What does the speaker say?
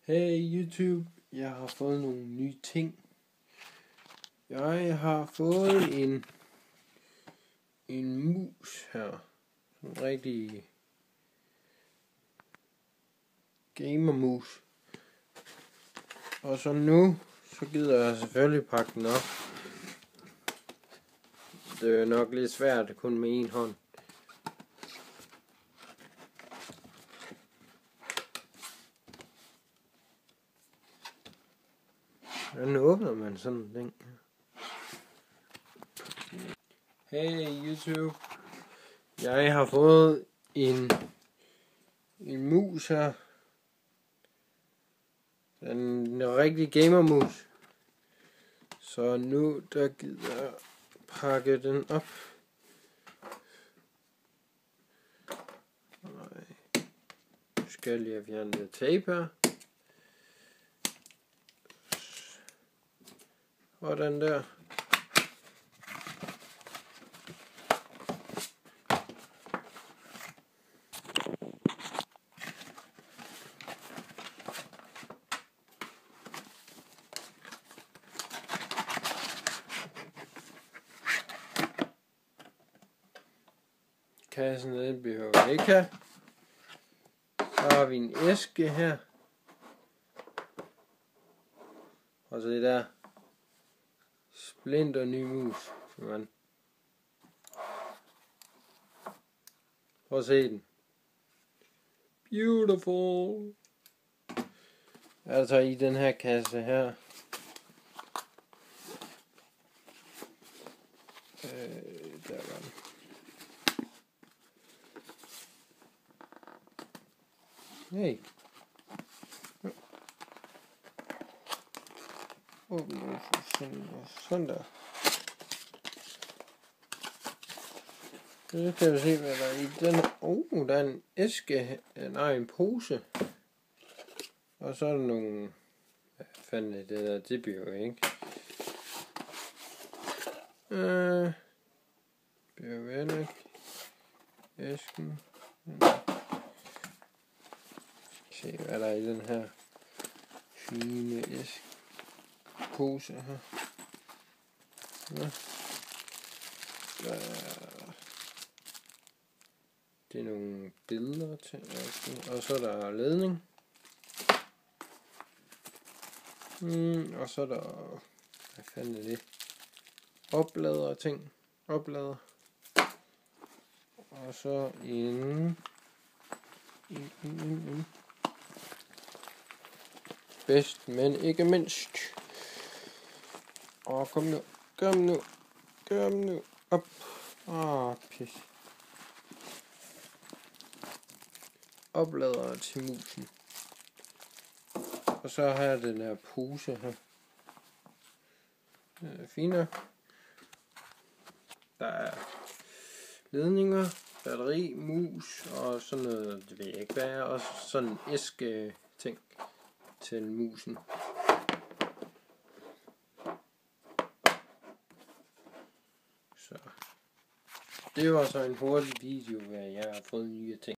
Hey YouTube, jeg har fået nogle nye ting. Jeg har fået en mus her. En rigtig gamermus. Og så nu, så gider jeg selvfølgelig pakke den op. Det er nok lidt svært kun med en hånd. Hvordan åbner man sådan en ting? Hey YouTube, jeg har fået en mus her. En rigtig gamermus. Så nu der gider jeg pakke den op. Nu skal jeg lige fjerne lidt tape her. Sådan der. Kassen den behøver vi ikke have. Så har vi en æske her. Og så det der splinter ny mus. Man. Prøv at se den. Beautiful. Altså i den her kasse her. Der var den. Hey. Åbne sådan der. Så kan vi se hvad der er i den. Der er en æske, nej en pose. Og så er der nogle, hvad fanden er det der, det bliver jo ikke. Bliver vel ikke. Æsken. Se hvad der er i den her fine æske. Pose her. Ja. Det er nogle billeder til æsken. Og så er der ledning. Og så er der, hvad fanden er det? Oplader ting. Oplader. Og så en bedst, men ikke mindst. Og kom nu, op. Pis. Oplader til musen. Og så har jeg den her pose her. Det er fint. Der er ledninger, batteri, mus og sådan noget, det ved jeg ikke hvad er. Og sådan en æske ting til musen. Så det var så en hurtig video, hvor jeg har fået nye ting.